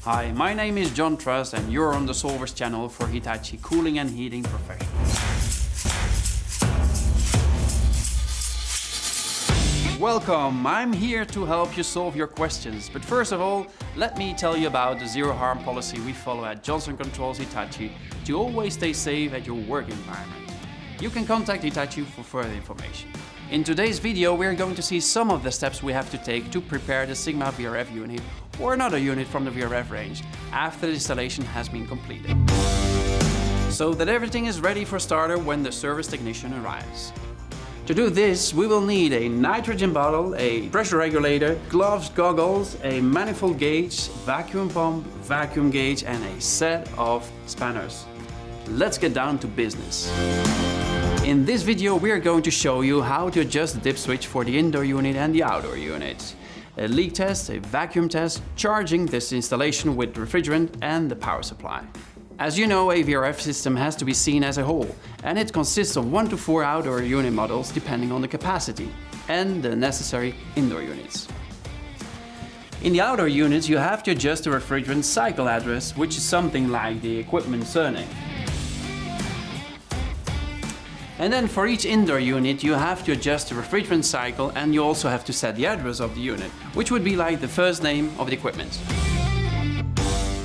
Hi, my name is John Truss and you're on the Solvers channel for Hitachi Cooling and Heating Professionals. Welcome, I'm here to help you solve your questions. But first of all, let me tell you about the zero harm policy we follow at Johnson Controls Hitachi to always stay safe at your work environment. You can contact Hitachi for further information. In today's video, we're going to see some of the steps we have to take to prepare the Sigma VRF unit or another unit from the VRF range after the installation has been completed, so that everything is ready for starter when the service technician arrives. To do this, we will need a nitrogen bottle, a pressure regulator, gloves, goggles, a manifold gauge, vacuum pump, vacuum gauge, and a set of spanners. Let's get down to business. In this video, we are going to show you how to adjust the dip switch for the indoor unit and the outdoor unit, a leak test, a vacuum test, charging this installation with refrigerant and the power supply. As you know, a VRF system has to be seen as a whole, and it consists of 1 to 4 outdoor unit models depending on the capacity and the necessary indoor units. In the outdoor units, you have to adjust the refrigerant cycle address, which is something like the equipment surname. And then for each indoor unit, you have to adjust the refrigerant cycle, and you also have to set the address of the unit, which would be like the first name of the equipment.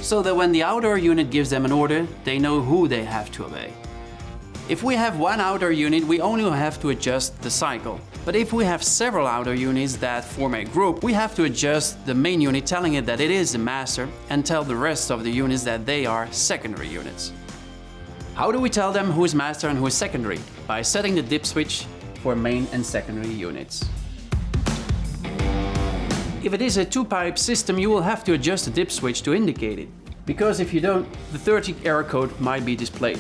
So that when the outdoor unit gives them an order, they know who they have to obey. If we have one outdoor unit, we only have to adjust the cycle. But if we have several outdoor units that form a group, we have to adjust the main unit, telling it that it is the master, and tell the rest of the units that they are secondary units. How do we tell them who is master and who is secondary? By setting the dip switch for main and secondary units. If it is a 2-pipe system, you will have to adjust the dip switch to indicate it, because if you don't, the 30 error code might be displayed.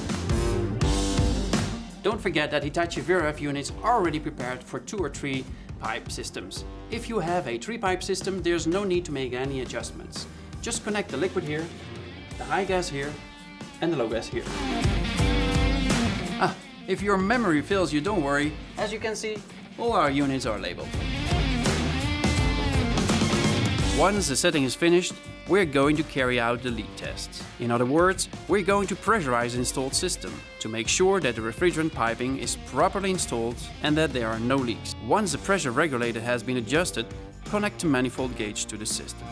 Don't forget that Hitachi VRF units are already prepared for 2 or 3 pipe systems. If you have a 3-pipe system, there's no need to make any adjustments. Just connect the liquid here, the high gas here, and the low gas here. If your memory fails you, don't worry. As you can see, all our units are labeled. Once the setting is finished, we're going to carry out the leak test. In other words, we're going to pressurize the installed system to make sure that the refrigerant piping is properly installed and that there are no leaks. Once the pressure regulator has been adjusted, connect the manifold gauge to the system.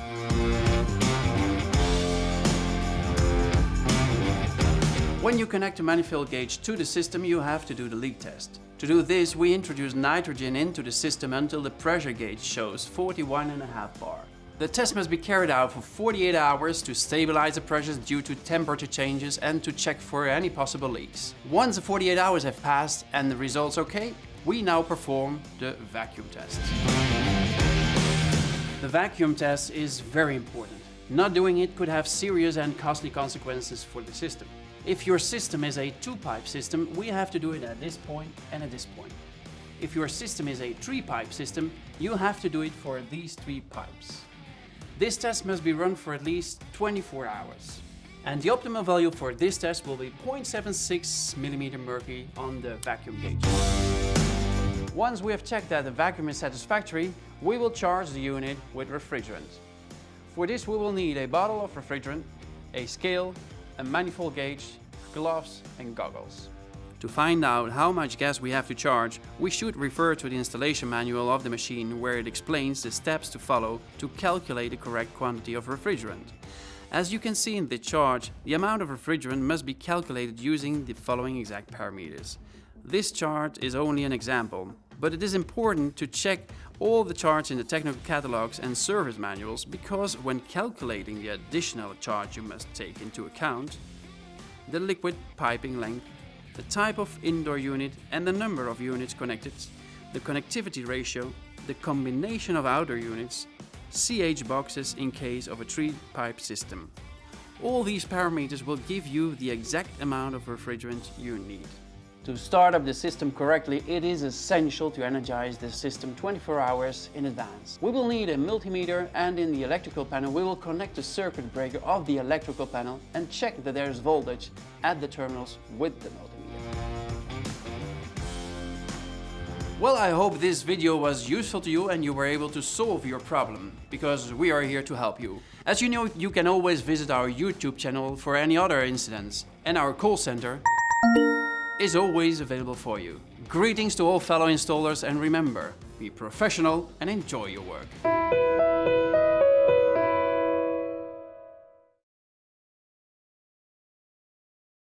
When you connect the manifold gauge to the system, you have to do the leak test. To do this, we introduce nitrogen into the system until the pressure gauge shows 41.5 bar. The test must be carried out for 48 hours to stabilize the pressures due to temperature changes and to check for any possible leaks. Once the 48 hours have passed and the results okay, we now perform the vacuum test. The vacuum test is very important. Not doing it could have serious and costly consequences for the system. If your system is a 2-pipe system, we have to do it at this point and at this point. If your system is a 3-pipe system, you have to do it for these 3 pipes. This test must be run for at least 24 hours. And the optimal value for this test will be 0.76 mm mercury on the vacuum gauge. Once we have checked that the vacuum is satisfactory, we will charge the unit with refrigerant. For this, we will need a bottle of refrigerant, a scale, a manifold gauge, gloves and goggles. To find out how much gas we have to charge, we should refer to the installation manual of the machine, where it explains the steps to follow to calculate the correct quantity of refrigerant. As you can see in the chart, the amount of refrigerant must be calculated using the following exact parameters. This chart is only an example, but it is important to check all the charts in the technical catalogs and service manuals, because when calculating the additional charge you must take into account the liquid piping length, the type of indoor unit and the number of units connected, the connectivity ratio, the combination of outdoor units, CH boxes in case of a 3-pipe system. All these parameters will give you the exact amount of refrigerant you need. To start up the system correctly, it is essential to energize the system 24 hours in advance. We will need a multimeter, and in the electrical panel we will connect the circuit breaker of the electrical panel and check that there is voltage at the terminals with the multimeter. Well, I hope this video was useful to you and you were able to solve your problem, because we are here to help you. As you know, you can always visit our YouTube channel for any other incidents, and our call center is always available for you. Greetings to all fellow installers, and remember, be professional and enjoy your work.